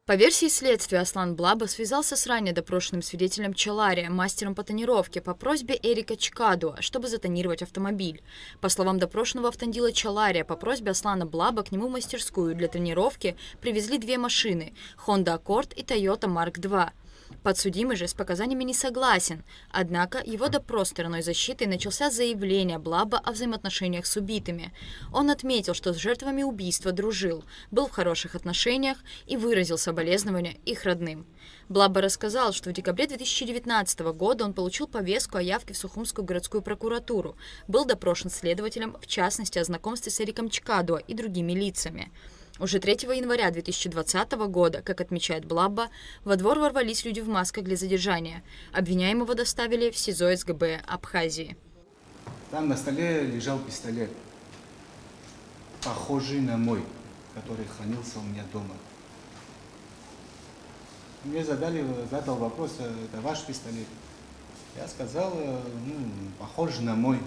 По версии следствия, Аслан Блаба связался с ранее допрошенным свидетелем Чалария, мастером по тонировке, по просьбе Эрика Чкадуа, чтобы затонировать автомобиль. По словам допрошенного Автандила Чалария, по просьбе Аслана Блаба к нему в мастерскую для тонировки привезли две машины – Honda Accord и Toyota Mark II. Подсудимый же с показаниями не согласен, однако его допрос стороной защиты начался с заявления Блаба о взаимоотношениях с убитыми. Он отметил, что с жертвами убийства дружил, был в хороших отношениях и выразил соболезнования их родным. Блаба рассказал, что в декабре 2019 года он получил повестку о явке в Сухумскую городскую прокуратуру, был допрошен следователем, в частности, о знакомстве с Эриком Чкадуа и другими лицами. Уже 3 января 2020 года, как отмечает Блаба, во двор ворвались люди в масках для задержания. Обвиняемого доставили в СИЗО СГБ Абхазии. Там на столе лежал пистолет, похожий на мой, который хранился у меня дома. Мне задал вопрос: это ваш пистолет? Я сказал: похож на мой.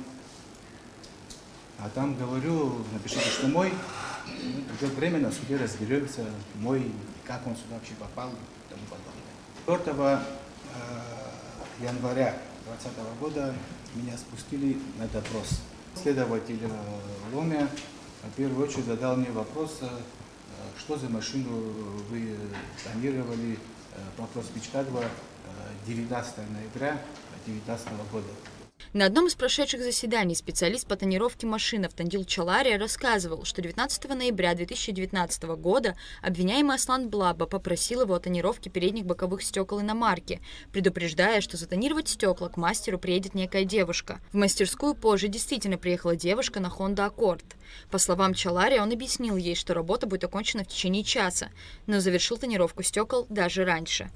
А там говорю: напишите, что мой. Придет время, на суде разберемся, мой, как он сюда вообще попал и тому подобное. 4 января 2020 года меня спустили на допрос. Следователь Ломя в первую очередь задал мне вопрос: что за машину вы тонировали по просьбе Чкадуа 19 ноября 2019 года. На одном из прошедших заседаний специалист по тонировке машин Автандил Чалария рассказывал, что 19 ноября 2019 года обвиняемый Аслан Блаба попросил его о тонировке передних боковых стекол иномарки, предупреждая, что затонировать стекла к мастеру приедет некая девушка. В мастерскую позже действительно приехала девушка на Honda Accord. По словам Чалария, он объяснил ей, что работа будет окончена в течение часа, но завершил тонировку стекол даже раньше.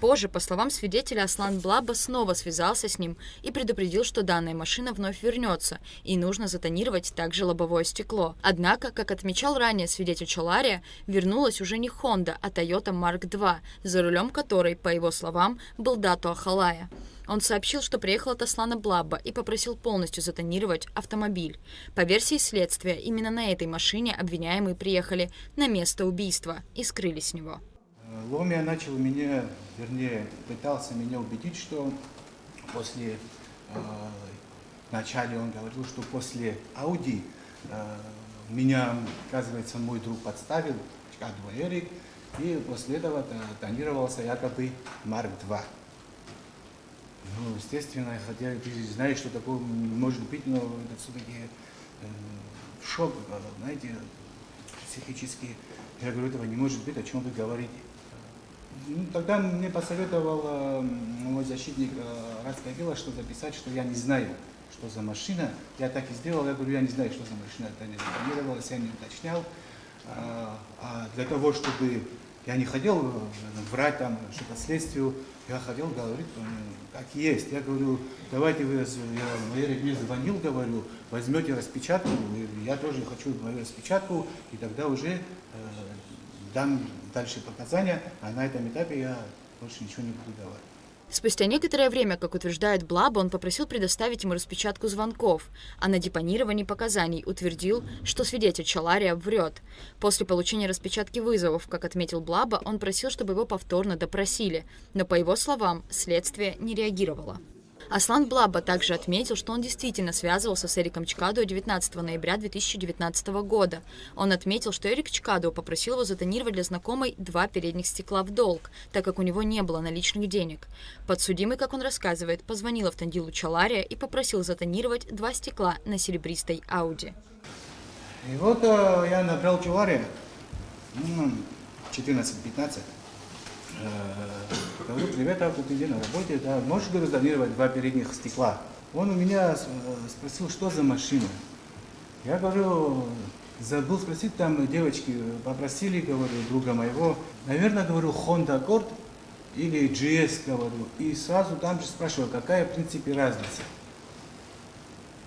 Позже, по словам свидетеля, Аслан Блаба снова связался с ним и предупредил, что данная машина вновь вернется, и нужно затонировать также лобовое стекло. Однако, как отмечал ранее свидетель Чалария, вернулась уже не Honda, а Toyota Mark II, за рулем которой, по его словам, был Дато Ахалая. Он сообщил, что приехал от Аслана Блаба и попросил полностью затонировать автомобиль. По версии следствия, именно на этой машине обвиняемые приехали на место убийства и скрылись с него. Ломя начал меня, пытался меня убедить, что после, вначале он говорил, что после Ауди меня, оказывается, мой друг подставил, Чкадуа Эрик, и после этого тонировался якобы Марк II. Ну, естественно, хотя ты знаешь, что такое может быть, но это все-таки шок, знаете, психический. Я говорю, этого не может быть, о чем вы говорите. Тогда мне посоветовал мой защитник Радская, что записать, что я не знаю, что за машина. Я так и сделал, я говорю, я не знаю, что за машина. Это не запланировалось, я не уточнял. А для того, чтобы я не хотел врать там что-то следствию, я хотел говорить, как есть. Я говорю, давайте вы, я мне звонил, говорю, возьмете распечатку, я тоже хочу мою распечатку, и тогда уже дам дальше показания, а на этом этапе я больше ничего не буду давать. Спустя некоторое время, как утверждает Блаба, он попросил предоставить ему распечатку звонков, а на депонировании показаний утвердил, что свидетель Чалария врет. После получения распечатки вызовов, как отметил Блаба, он просил, чтобы его повторно допросили, но, по его словам, следствие не реагировало. Аслан Блаба также отметил, что он действительно связывался с Эриком Чкадуа 19 ноября 2019 года. Он отметил, что Эрик Чкадуа попросил его затонировать для знакомой 2 передних стекла в долг, так как у него не было наличных денег. Подсудимый, как он рассказывает, позвонил Автандилу Чалария и попросил затонировать 2 стекла на серебристой Ауди. И вот я набрал Чалария 14-15. Говорю, привет, ты где на работе? Да, можешь затонировать 2 передних стекла? Он у меня спросил, что за машина. Я говорю, забыл спросить, там девочки попросили, говорю, друга моего. Наверное, говорю, Honda Accord или GS, говорю. И сразу там же спрашиваю, какая в принципе разница.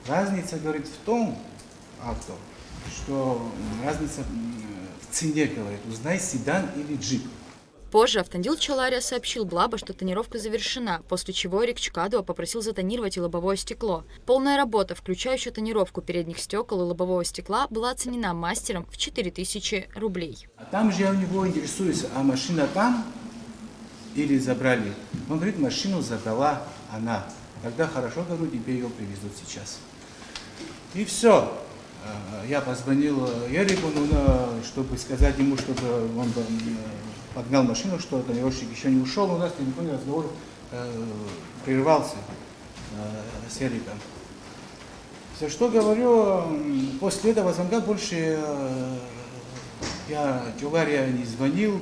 Разница, говорит, в том, автор, что разница в цене, говорит, узнай седан или джип. Позже Автандил Чалария сообщил Блаба, что тонировка завершена, после чего Эрик Чкадуа попросил затонировать и лобовое стекло. Полная работа, включающая тонировку передних стекол и лобового стекла, была оценена мастером в 4000 рублей. А там же я у него интересуюсь, а машина там или забрали? Он говорит, машину забрала она. Тогда хорошо, говорю, тебе ее привезут сейчас. И все. Я позвонил Эрику, чтобы сказать ему, чтобы он погнал машину, что тонировщик еще не ушел. У нас телефонный разговор прервался с Эриком. За что говорю, после этого звонка больше я Чалария не звонил.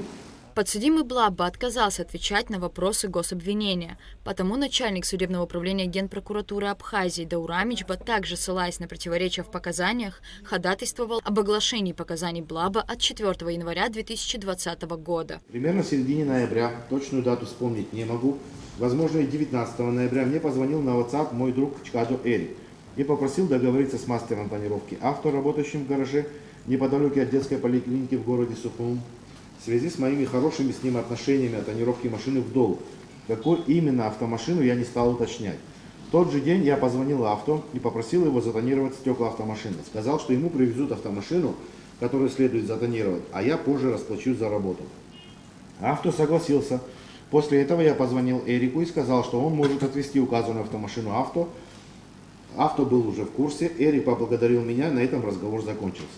Подсудимый Блаба отказался отвечать на вопросы гособвинения. Потому начальник судебного управления Генпрокуратуры Абхазии Даурамичба, также ссылаясь на противоречия в показаниях, ходатайствовал об оглашении показаний Блаба от 4 января 2020 года. Примерно в середине ноября, точную дату вспомнить не могу, возможно и 19 ноября, мне позвонил на WhatsApp мой друг Чкадуа Эрик и попросил договориться с мастером тонировки авто, работающим в гараже неподалеку от детской поликлиники в городе Сухум, в связи с моими хорошими с ним отношениями о тонировке машины в долг. Какую именно автомашину я не стал уточнять. В тот же день я позвонил авто и попросил его затонировать стекла автомашины. Сказал, что ему привезут автомашину, которую следует затонировать, а я позже расплачусь за работу. Авто согласился. После этого я позвонил Эрику и сказал, что он может отвезти указанную автомашину авто. Авто был уже в курсе. Эрик поблагодарил меня, на этом разговор закончился.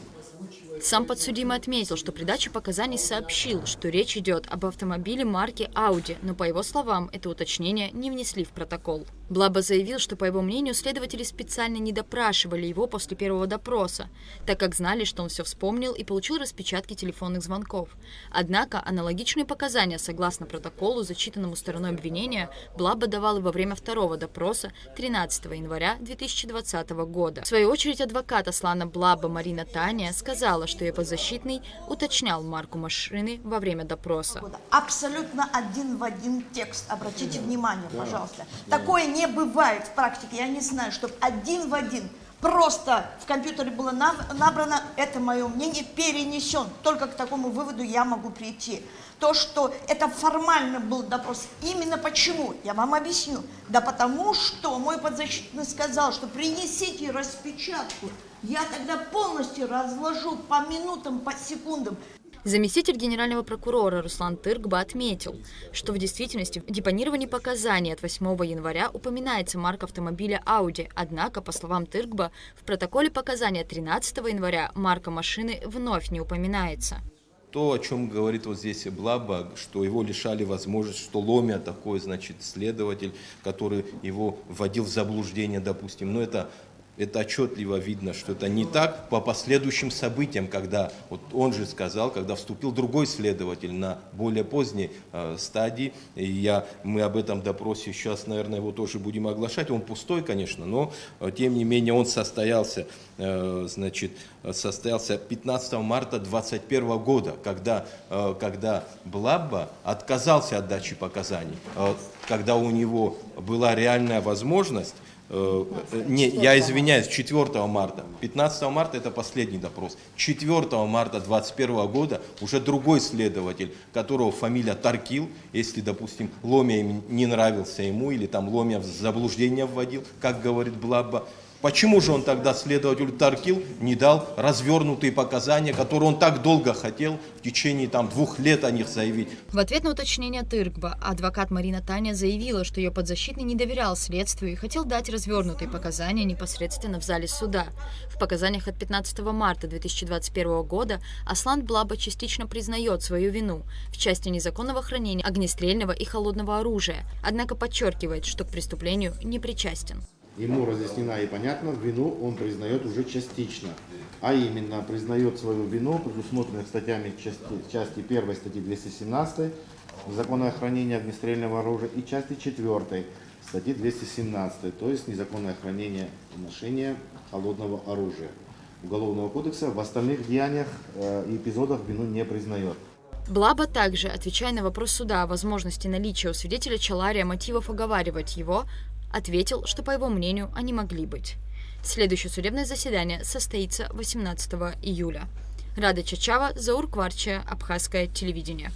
Сам подсудимый отметил, что при даче показаний сообщил, что речь идет об автомобиле марки Audi, но, по его словам, это уточнение не внесли в протокол. Блаба заявил, что, по его мнению, следователи специально не допрашивали его после первого допроса, так как знали, что он все вспомнил и получил распечатки телефонных звонков. Однако аналогичные показания, согласно протоколу, зачитанному стороной обвинения, Блаба давал и во время второго допроса 13 января 2020 года. В свою очередь, адвокат Аслана Блаба Марина Таня сказала, что ее подзащитный уточнял марку машины во время допроса. Абсолютно один в один текст. Обратите внимание, пожалуйста. Такое не бывает в практике. Я не знаю, чтобы один в один просто в компьютере было набрано, это мое мнение, перенесен. Только к такому выводу я могу прийти. То, что это формально был допрос. Именно почему? Я вам объясню. Да потому что мой подзащитный сказал, что принесите распечатку. Я тогда полностью разложу по минутам, по секундам. Заместитель генерального прокурора Руслан Тыркба отметил, что в действительности в депонировании показаний от 8 января упоминается марка автомобиля Audi, однако, по словам Тыркба, в протоколе показания 13 января марка машины вновь не упоминается. То, о чем говорит вот здесь Блаба, что его лишали возможности, что Ломя такой, значит, следователь, который его вводил в заблуждение, допустим, но это отчетливо видно, что это не так по последующим событиям, когда, вот он же сказал, когда вступил другой следователь на более поздней стадии, и мы об этом допросе сейчас, наверное, его тоже будем оглашать, он пустой, конечно, но тем не менее он состоялся 15 марта 2021 года, когда Блаба отказался от дачи показаний, когда у него была реальная возможность. Я извиняюсь, 4 марта. 15 марта это последний допрос. 4 марта 2021 года уже другой следователь, которого фамилия Таркил, если, допустим, Ломя не нравился ему, или там Ломя в заблуждение вводил, как говорит Блаба, почему же он тогда следователю Таркил не дал развернутые показания, которые он так долго хотел в течение 2 лет о них заявить? В ответ на уточнение Тыркба адвокат Марина Таня заявила, что ее подзащитный не доверял следствию и хотел дать развернутые показания непосредственно в зале суда. В показаниях от 15 марта 2021 года Аслан Блаба частично признает свою вину в части незаконного хранения огнестрельного и холодного оружия, однако подчеркивает, что к преступлению не причастен. Ему разъяснена и понятна, вину он признает уже частично, а именно признает свою вину, предусмотренных статьями части 1 статьи 217 «Незаконное хранение огнестрельного оружия» и части 4 статьи 217, то есть «Незаконное хранение и ношение холодного оружия» Уголовного кодекса. В остальных деяниях и эпизодах вину не признает. Блаба также, отвечая на вопрос суда о возможности наличия у свидетеля Чалария мотивов оговаривать его, ответил, что, по его мнению, они могли быть. Следующее судебное заседание состоится 18 июля. Рада Чачава, Заур Кварча, Абхазское телевидение.